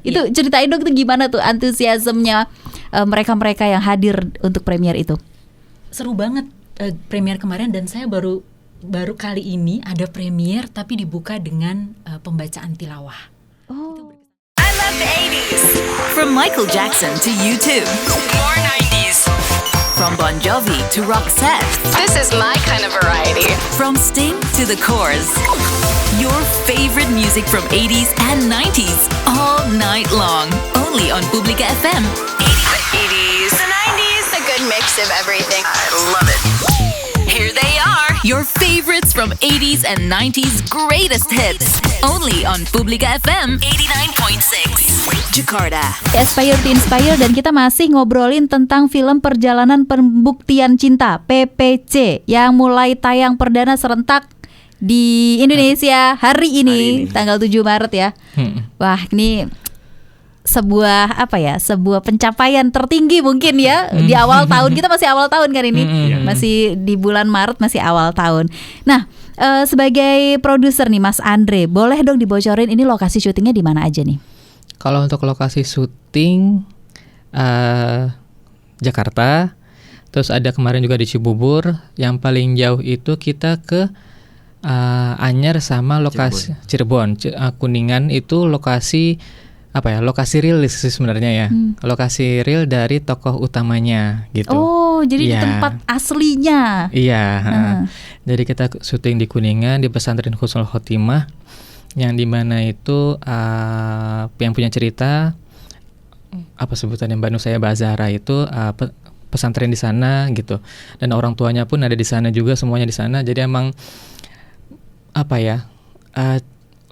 Itu ceritain dong, itu gimana tuh antusiasmenya mereka-mereka yang hadir untuk premier itu? Seru banget premier kemarin, dan saya baru kali ini ada premier tapi dibuka dengan pembacaan tilawah. I love the 80s. From Michael Jackson to U2. More 90s. From Bon Jovi to Roxette. This is my kind of variety. From Sting to The Corrs. Your favorite music from 80s and 90s all night long. Only on Publica FM. 80s, the 90s, a good mix of everything. I love it. Here they are, your favorites from 80s and 90s greatest hits. Only on Publica FM 89.6 Jakarta. Aspire to Inspire, dan kita masih ngobrolin tentang film Perjalanan Pembuktian Cinta PPC yang mulai tayang perdana serentak di Indonesia hari ini. Tanggal 7 Maret ya. Wah, ini sebuah sebuah pencapaian tertinggi mungkin ya di awal tahun. Kita masih awal tahun kan ini, masih di bulan Maret, masih awal tahun. Nah, sebagai produser nih Mas Andre, boleh dong dibocorin ini lokasi syutingnya di mana aja nih? Kalau untuk lokasi syuting Jakarta, terus ada kemarin juga di Cibubur. Yang paling jauh itu kita ke Anyer sama lokasi Cirebon. Kuningan itu lokasi lokasi real sih sebenarnya ya. Lokasi real dari tokoh utamanya gitu. Oh, jadi di tempat aslinya. Iya. Jadi kita syuting di Kuningan di Pesantren Husnul Khotimah, yang dimana itu yang punya cerita sebutannya Mbak Nusaya Bazahra itu pesantren di sana gitu. Dan orang tuanya pun ada di sana juga, semuanya di sana. Jadi emang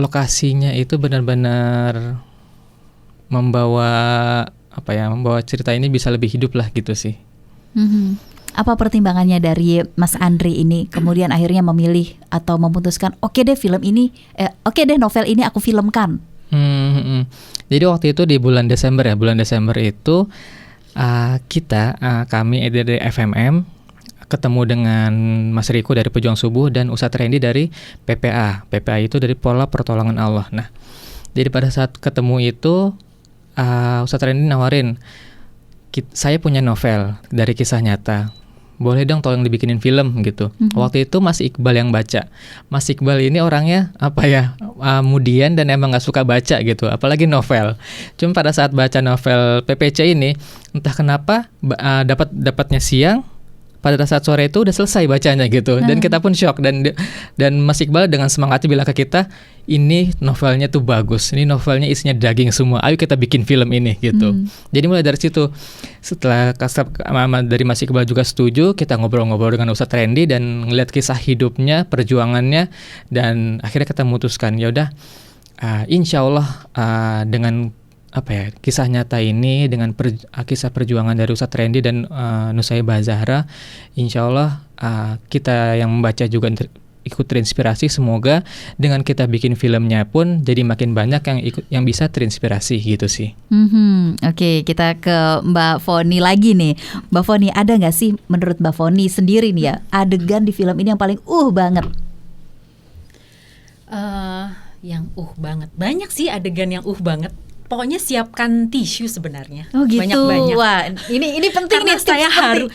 lokasinya itu benar-benar membawa cerita ini bisa lebih hidup lah gitu sih. Apa pertimbangannya dari Mas Andre ini kemudian akhirnya memilih atau memutuskan oke deh novel ini aku filmkan? Jadi waktu itu di bulan Desember itu kami dari FMM ketemu dengan Mas Riko dari Pejuang Subuh dan Ustadz Randy dari PPA. PPA itu dari Pola Pertolongan Allah. Nah, jadi pada saat ketemu itu Ustadz Randy nawarin, saya punya novel dari kisah nyata, boleh dong tolong dibikinin film gitu. Waktu itu Mas Iqbal yang baca. Mas Iqbal ini orangnya mudian dan emang gak suka baca gitu, apalagi novel. Cuma pada saat baca novel PPC ini, entah kenapa dapatnya siang, pada saat sore itu udah selesai bacanya gitu. Dan kita pun shock, dan Mas Iqbal dengan semangatnya bilang ke kita, ini novelnya tuh bagus, ini novelnya isinya daging semua, ayo kita bikin film ini gitu. Jadi mulai dari situ, setelah dari Mas Iqbal juga setuju, kita ngobrol-ngobrol dengan Ustadz Randy dan ngeliat kisah hidupnya, perjuangannya, dan akhirnya kita memutuskan ya udah, insya Allah dengan kisah nyata ini dengan kisah perjuangan dari Ustadz Randy dan Nusaya Bazahra, insya Allah kita yang membaca juga ikut terinspirasi. Semoga dengan kita bikin filmnya pun jadi makin banyak yang bisa terinspirasi gitu sih. Oke, kita ke Mbak Foni lagi nih. Mbak Foni, ada nggak sih menurut Mbak Foni sendiri nih ya adegan di film ini yang paling banget? Yang banget, banyak sih adegan yang banget. Pokoknya siapkan tisu sebenarnya. Oh gitu. Banyak-banyak. Wah, ini penting nih.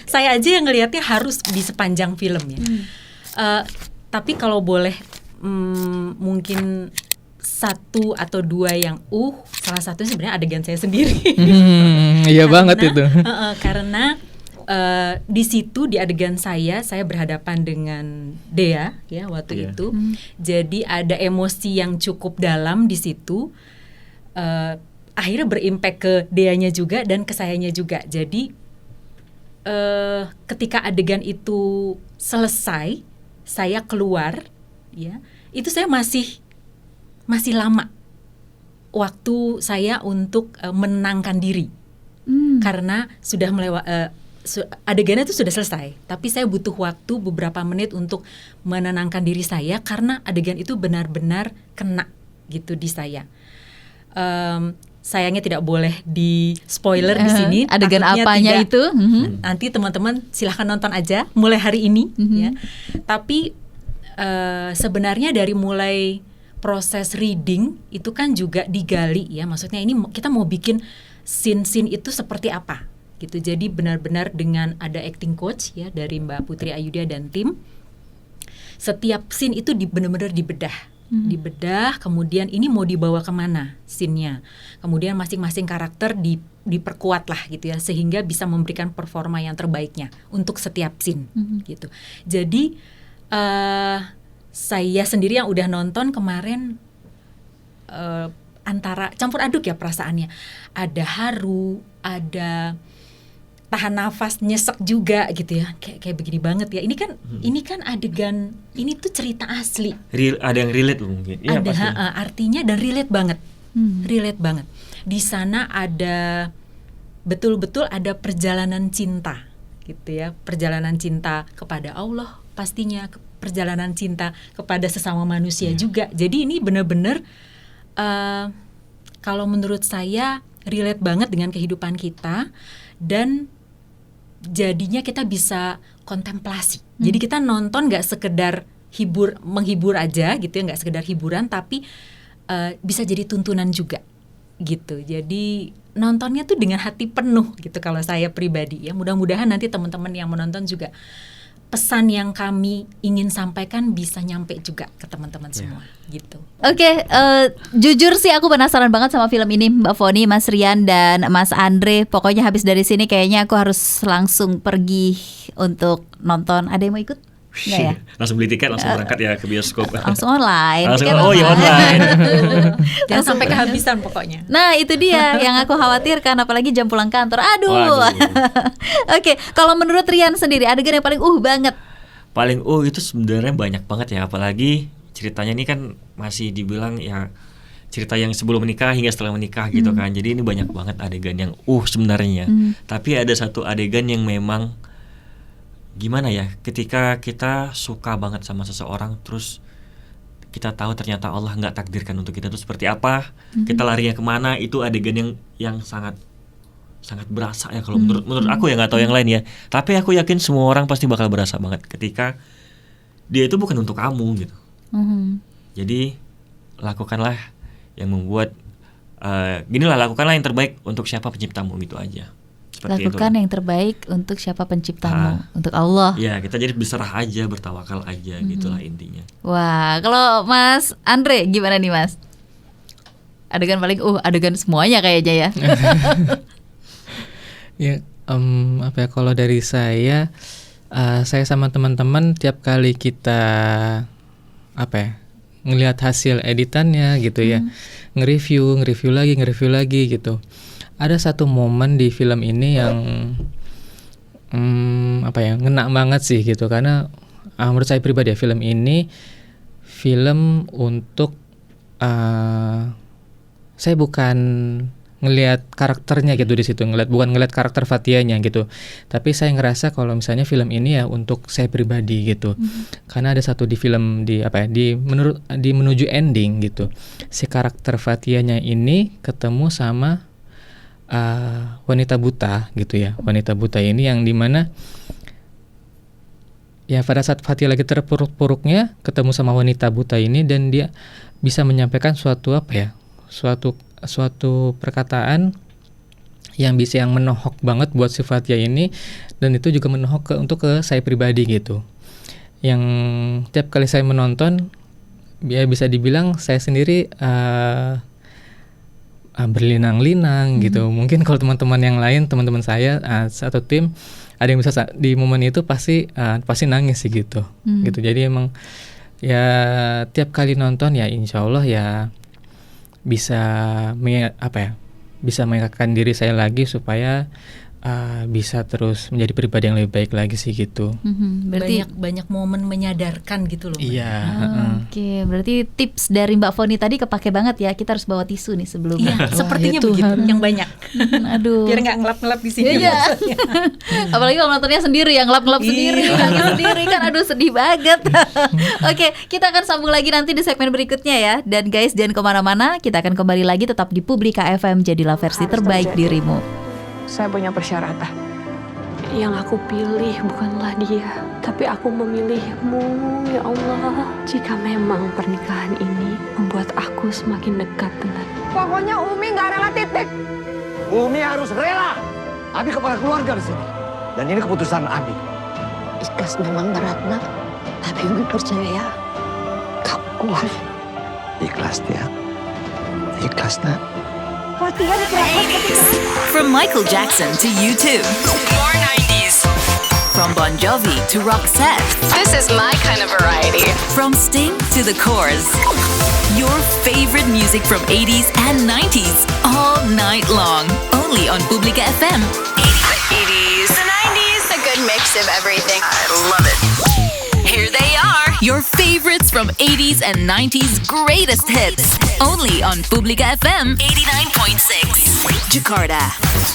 Saya aja yang ngelihatnya harus di sepanjang film ya. Tapi kalau boleh mungkin satu atau dua yang salah satu sebenarnya adegan saya sendiri. Iya banget itu. Karena di situ di adegan saya berhadapan dengan Dea ya waktu itu. Jadi ada emosi yang cukup dalam di situ. Akhirnya berimpact ke Deanya juga dan ke sayanya juga. Jadi ketika adegan itu selesai, saya keluar, ya, itu saya masih lama waktu saya untuk menenangkan diri, karena sudah adegannya itu sudah selesai, tapi saya butuh waktu beberapa menit untuk menenangkan diri saya karena adegan itu benar-benar kena gitu di saya. Sayangnya tidak boleh di spoiler di sini. Adegan apanya itu? Nanti teman-teman silahkan nonton aja mulai hari ini. Ya. Tapi sebenarnya dari mulai proses reading itu kan juga digali ya, maksudnya ini kita mau bikin scene itu seperti apa gitu. Jadi benar-benar dengan ada acting coach ya dari Mbak Putri Ayudia dan tim, setiap scene itu benar-benar dibedah, kemudian ini mau dibawa kemana scene-nya, kemudian masing-masing karakter diperkuat lah gitu ya, sehingga bisa memberikan performa yang terbaiknya untuk setiap scene gitu. Jadi saya sendiri yang udah nonton kemarin antara campur aduk ya perasaannya, ada haru, ada tahan nafas, nyesek juga gitu ya, kayak begini banget ya. Ini kan adegan, ini tuh cerita asli. Ada yang relate mungkin. Ya, ada pasti. Artinya dan relate banget, relate banget. Di sana ada betul-betul ada perjalanan cinta gitu ya, perjalanan cinta kepada Allah pastinya, perjalanan cinta kepada sesama manusia juga. Jadi ini benar-benar kalau menurut saya relate banget dengan kehidupan kita, dan jadinya kita bisa kontemplasi. Jadi kita nonton nggak sekedar menghibur aja gitu ya, nggak sekedar hiburan, tapi bisa jadi tuntunan juga gitu. Jadi nontonnya tuh dengan hati penuh gitu kalau saya pribadi ya. Mudah-mudahan nanti teman-teman yang menonton juga pesan yang kami ingin sampaikan bisa nyampe juga ke teman-teman semua gitu. Oke, jujur sih aku penasaran banget sama film ini, Mbak Foni, Mas Rian, dan Mas Andre. Pokoknya habis dari sini kayaknya aku harus langsung pergi untuk nonton. Ada yang mau ikut? Nggak ya? Langsung beli tiket, langsung berangkat ya ke bioskop. Langsung online. Langsung, tiket online. Jangan sampai kehabisan pokoknya. Nah itu dia yang aku khawatirkan, apalagi jam pulang kantor. Aduh. Oke, kalau menurut Rian sendiri adegan yang paling banget? Paling itu sebenarnya banyak banget ya, apalagi ceritanya ini kan masih dibilang ya cerita yang sebelum menikah hingga setelah menikah gitu kan. Jadi ini banyak banget adegan yang sebenarnya. Tapi ada satu adegan yang memang gimana ya, ketika kita suka banget sama seseorang, terus kita tahu ternyata Allah nggak takdirkan untuk kita itu seperti apa, kita larinya kemana, itu adegan yang sangat berasa ya kalau menurut aku ya, nggak tahu yang lain ya, tapi aku yakin semua orang pasti bakal berasa banget ketika dia itu bukan untuk kamu gitu. Jadi lakukanlah yang membuat lakukanlah yang terbaik untuk siapa penciptamu, gitu aja. Seperti lakukan itu. Yang terbaik untuk siapa penciptamu, untuk Allah. Ya, kita jadi berserah aja, bertawakal aja, gitulah intinya. Wah, kalau Mas Andre gimana nih Mas? Adegan paling adegan semuanya kayaknya ya. Ya, kalau dari saya sama teman-teman tiap kali kita ngelihat hasil editannya gitu ya, nge-review lagi gitu. Ada satu momen di film ini yang ngena banget sih gitu, karena menurut saya pribadi ya, film ini film untuk saya bukan ngelihat karakternya gitu di situ, bukan ngelihat karakter Fathianya gitu, tapi saya ngerasa kalau misalnya film ini ya untuk saya pribadi gitu. Karena ada satu di film di menuju ending gitu, si karakter Fathianya ini ketemu sama wanita buta gitu ya. Wanita buta ini yang dimana ya pada saat Fathia lagi terpuruk-puruknya ketemu sama wanita buta ini, dan dia bisa menyampaikan suatu perkataan yang menohok banget buat si Fathia ini, dan itu juga menohok untuk saya pribadi gitu. Yang tiap kali saya menonton ya bisa dibilang saya sendiri berlinang-linang gitu. Mungkin kalau teman-teman yang lain, teman-teman saya satu tim, ada yang bisa di momen itu pasti nangis sih gitu. Gitu. Jadi emang ya tiap kali nonton ya insya Allah ya bisa bisa mengingatkan diri saya lagi supaya bisa terus menjadi pribadi yang lebih baik lagi sih gitu. Berarti banyak momen menyadarkan gitu loh. Iya. Oke, berarti tips dari Mbak Foni tadi kepake banget ya. Kita harus bawa tisu nih sebelumnya. Iya, sepertinya begitu. Yang banyak. Aduh. Biar nggak ngelap-ngelap di sini. Iya. Apalagi kalau nontonnya sendiri, yang ngelap-ngelap sendiri, nangis sendiri kan, aduh sedih banget. Oke, kita akan sambung lagi nanti di segmen berikutnya ya. Dan guys, jangan kemana-mana. Kita akan kembali lagi tetap di Publika FM. Jadilah versi terbaik dirimu. Saya punya persyaratan. Yang aku pilih bukanlah dia, tapi aku memilihmu, ya Allah. Jika memang pernikahan ini membuat aku semakin dekat dengan. Pokoknya Umi nggak rela titik. Umi harus rela. Abi kepala keluarga di sini. Dan ini keputusan Abi. Ikhlas memang berat, Nak. Tapi Umi percaya kamu kuat. Ikhlas dia. Ikhlas, Nak. From Michael Jackson to U2. More 90s. From Bon Jovi to Roxette. This is my kind of variety. From Sting to The Corrs. Your favorite music from 80s and 90s all night long. Only on Publica FM. The 80s, the 90s, a good mix of everything. I love it. Here they are, your favorites from 80s and 90s greatest hits. Only on Publica FM 89.6. Jakarta.